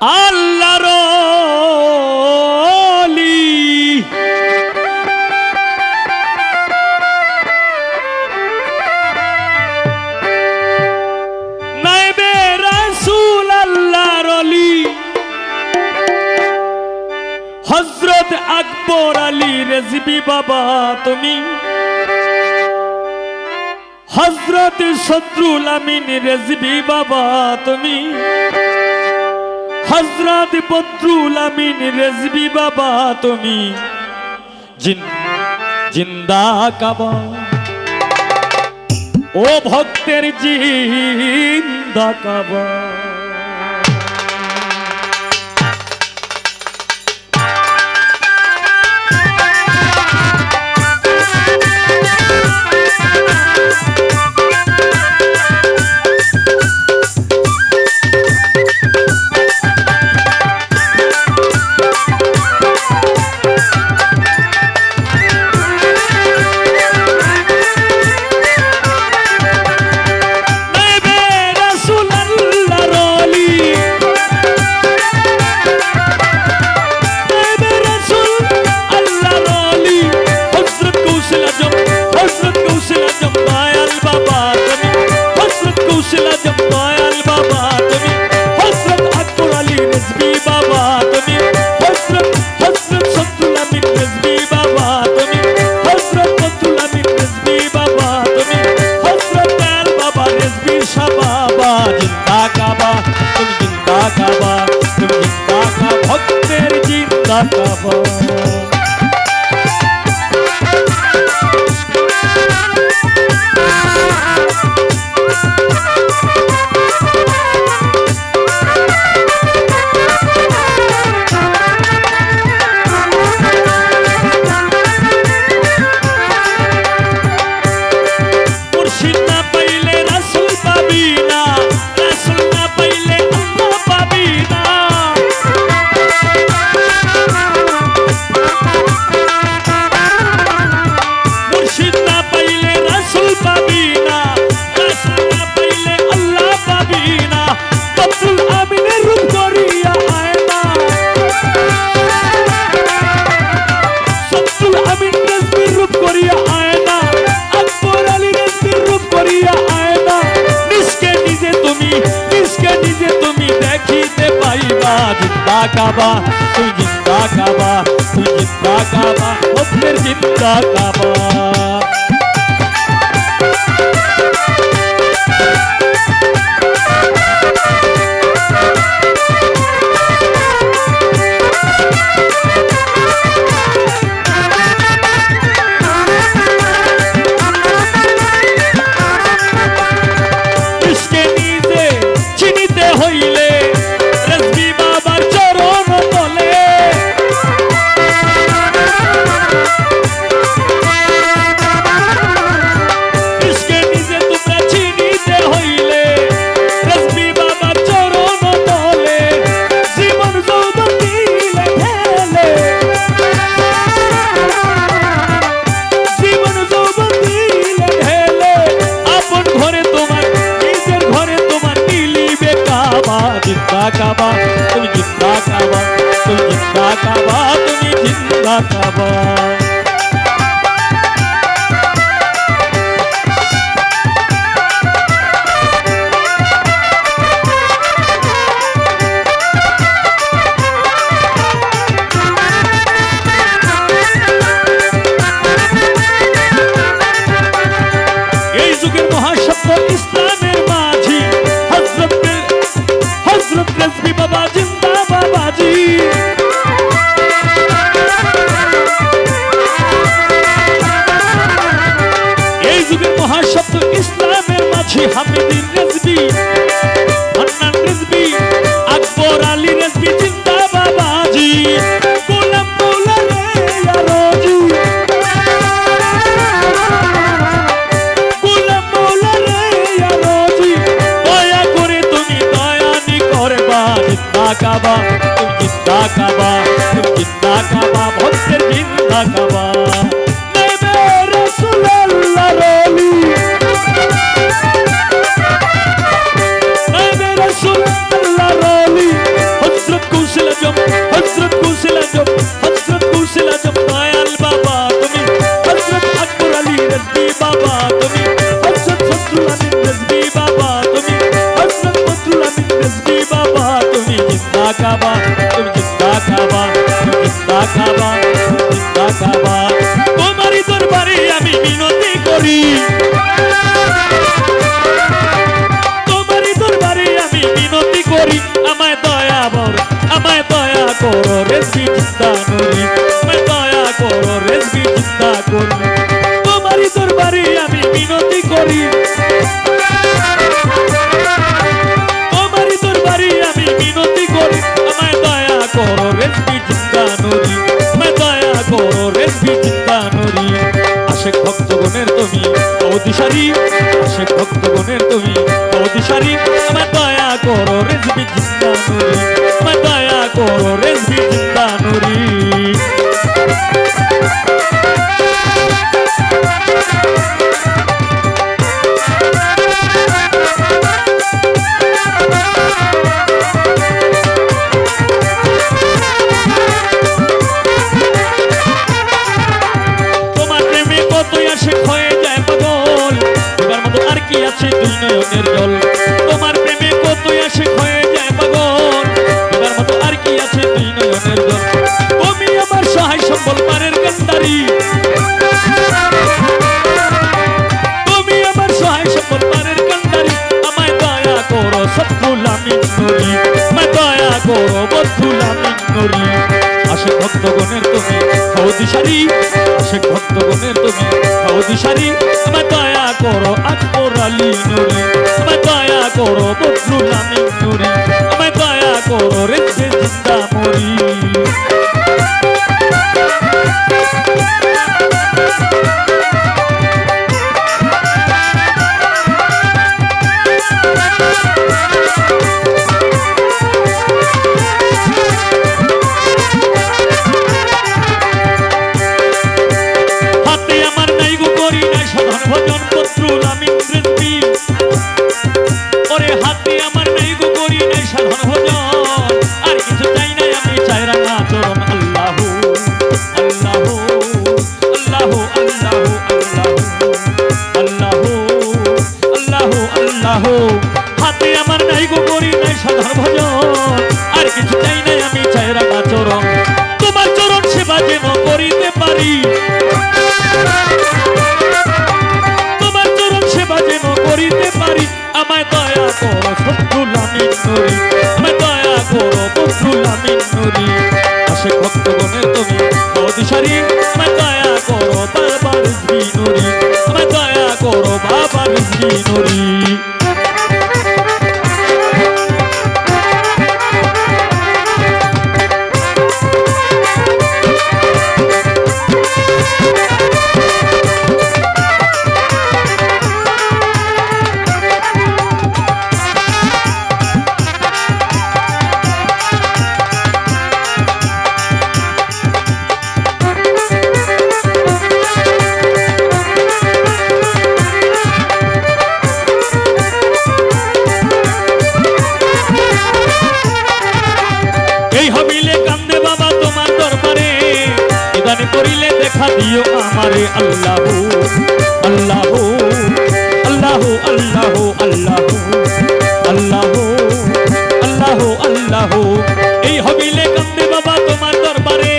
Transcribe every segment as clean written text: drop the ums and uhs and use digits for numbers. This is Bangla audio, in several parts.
আল্লাহর ওলি নাইবে রাসূল আল্লাহর ওলি হযরত আকবর আলী রেজভী বাবা তুমি হযরত শত্রুল আমিন রেজভী বাবা তুমি হযরত বদরুল আমিন রেজভী বাবা তুমি জিন্দা কাবা ও ভক্তের জিন্দা কাবা ভক্তের জিন্দা কাবা জিন্দা কাবা তুই জিন্দা কাবা তুই জিন্দা কাবা ভক্তের জিন্দা কাবা জিন্দা কাবা তুমি জিন্দা কাবা তুমি জিন্দা কাবা তুমি জিন্দা কাবা এই যুগের মহাসত্য ইসলামের মাঝি হযরত রেজভী বাবা জিন্দা বাবাজি এই যুগের মহাসত্য ইসলামের মাঝি হামিদুর রেজভী হান্নান রেজভী আকবর আলী রেজভী জিন্দা বাবাজি গোলাম মৌলা রে ইয়ারজি গোলাম মৌলা রে ইয়ারজি দয়া করে তুমি দয়ানি করবা জিন্দা কাবা তুমি জিন্দা কাবা তুমি জিন্দা কাবা ভক্তের জিন্দা কাবা নাইবে রাসূল আল্লাহর ওলি নাইবে রাসূল আল্লাহর ওলি হযরত তোমারই দরবারে আমি মিনতি করি আমায় দয়া করো রেজবি জিন্দা নুরি আমায় দয়া করো রেজবি জিন্দা নুরি আশেক ভক্তগণের তুমি অধিসারী আশেক ভক্তগণের তুমি অধিসারী আমায় দয়া করো রেজবি জিন্দা নুরি আমায় দয়া করো রেজবি জিন্দা নুরি দুই নয়নের জল তোমার প্রেমে কতই আশিক হয়ে যায় পাগল তোমার মতো আর কি আছে দুই নয়নের জল তুমি আমার সহায় সম্বল পারের কান্ডারি তুমি আমার সহায় সম্বল পারের কান্ডারি আমায় দয়া করো সৎফুল আমিন নুরি আমায় দয়া করো বদফুল আমিন নুরি আশেক ভক্তগণের তুমি অধিসারী আশেক ভক্তগণের তুমি অধিসারী আমায় দয়া করো আকবর আলী নুরি আমায় দয়া করো বদরুল আমিন নুরি আমায় দয়া করো রেজবে জিন্দা মরি হাতে আমার নাই গো করি নাই সাধারণ ভজন আর কিছু চাই নাই আমি চাই রাখা চরণ তোমার চরণ সেবা যেন করিতে পারি তোমার চরণ সেবা যেন করিতে পারি আমায় দয়া করো সৎফুল আমিন নুরি আমায় দয়া করো বদরুল আমিন নুরি আশেক ভক্তগণের তুমি অধিসারী আমায় দয়া করো বাবা রিজভী নুরি আমায় দয়া করো বাবা রিজভী নুরি করিলে দেখা দিও আমারে আল্লাহ আল্লাহ আল্লাহ আল্লাহ আল্লাহ আল্লাহ আল্লাহ আল্লাহ এই হবিলে কান্দে বাবা তোমার দরবারে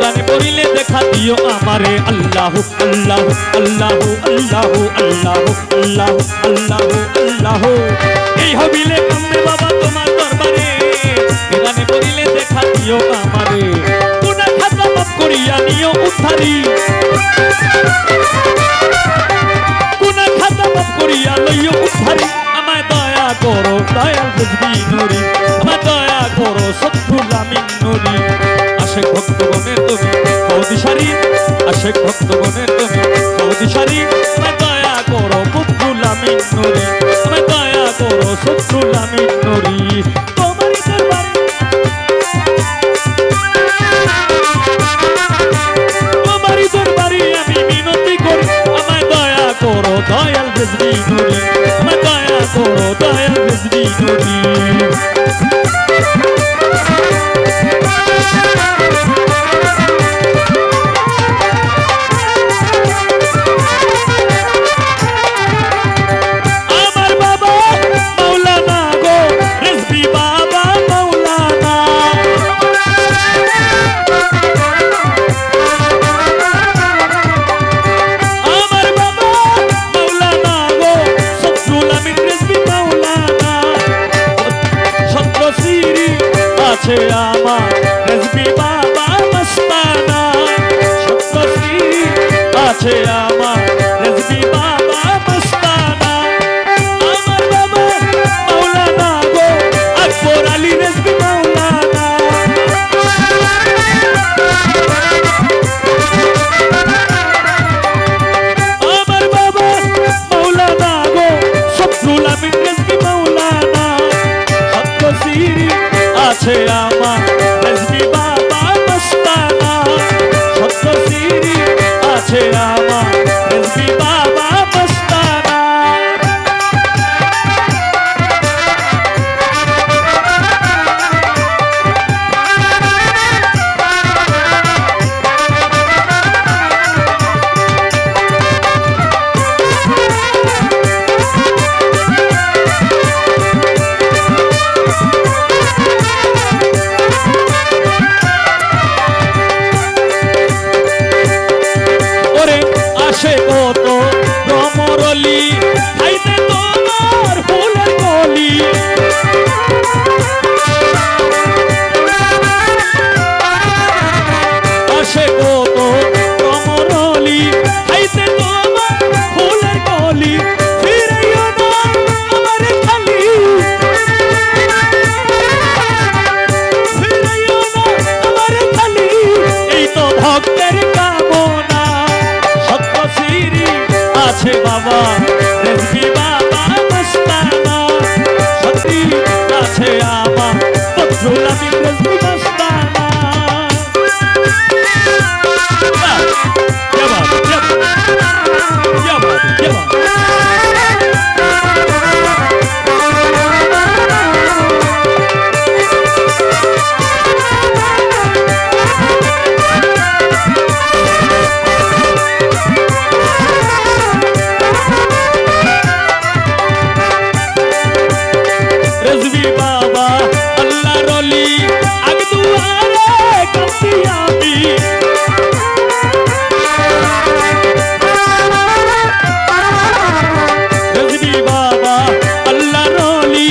গানে করিলে দেখা দিও আমারে আল্লাহ আল্লাহ আল্লাহ আল্লাহ আল্লাহ আল্লাহ আল্লাহ আল্লাহ এই হবিলে কান্দে বাবা তোমার দরবারে গানে করিলে দেখা দিও আমারে করিয়া নিও উদ্ধারি গুনাহ খাতা মাফ করিয়া লইও উদ্ধারি আমায় দয়া করো দয়াল রিজভী নুরি আমায় দয়া করো সৎফুল আমিন নুরি আশেক ভক্তগণের তুমি অধিসারী আশেক ভক্তগণের তুমি অধিসারী আমায় দয়া করো বদরুল আমিন নুরি আমায় দয়া করো সৎফুল আমিন নুরি তোমারই দরবারে দয়াল রিজভী নুরি আমায় দয়া করো দয়াল রিজভী নুরি আমার বাবা মাওলানা গো রিজভী বাবা মাওলানা আছে আমার রিজভী বাবা মস্তানা সত্যশ্রী আছে আমার রিজভী বাবা মস্তানা আছে আমার রেজবি বাবা মস্তানা, সত্য সিরি আছে আমার রেজবি বাবা মস্তানা। আসে কত ভ্রমরলি খাইতে তোমার ফুলের কলি, আসে কত ভ্রমরলি খাইতে তোমার ফুলের কলি, ফিরাইও না আমার খালি, ফিরাইও না আমার খালি, এই তো ভক্তের কামনা। আছে বাবা রেজবি বাবা মস্তানা, সত্যি আছে আমার বদরুল আমিন রেজবি মস্তানা। রেজবি বাবা আল্লাহর ওলি আগ দুয়ারে কাঁদি আমি, রেজবি বাবা আল্লাহর ওলি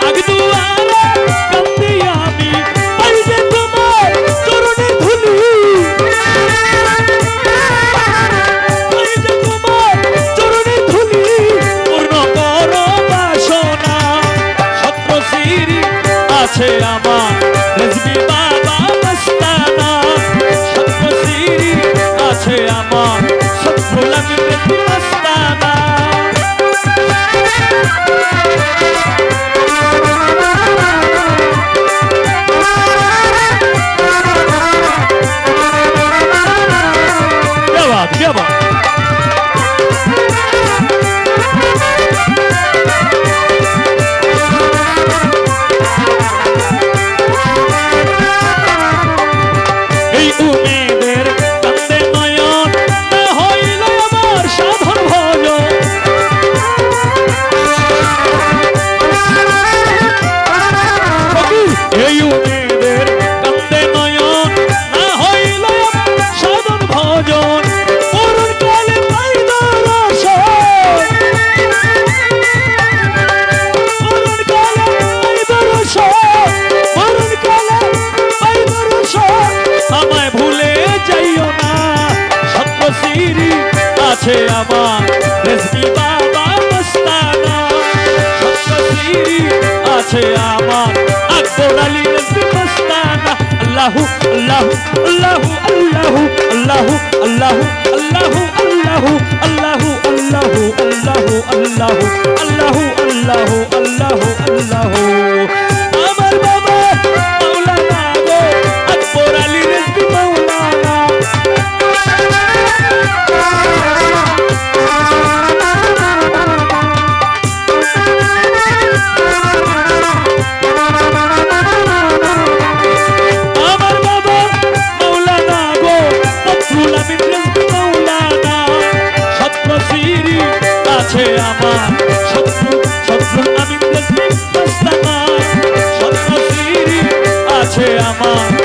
আগ দুয়ারে কাঁদি আমি, পাই যে তোমার চরণে ধুলি, পাই যে তোমার চরণে ধুলি, পূর্ণ করো বাসনা। আছে আমার রেজবি বাবা মস্তানা, সত্য সিরি আছে আমার বদরুল আমিন রেজবি মস্তানা। क्या बात আছে আমার রেজবি বাবা মস্তানা, সত্য সিরি আছে আমার আকবর আলী রেজবি মস্তানা। আল্লাহু আল্লাহু আল্লাহু আল্লাহু আল্লাহু আল্লাহু আল্লাহু আল্লাহু আল্লাহু আল্লাহু আল্লাহু আল্লাহু আল্লাহু আল্লাহু আল্লাহু আল্লাহু। আমার বাবা মাওলানা গো আকবর আলী রেজবি মাওলানা। আছে আমার বদরুল আমিন রেজবি মস্তানা, সত্য সিরি আছে আমার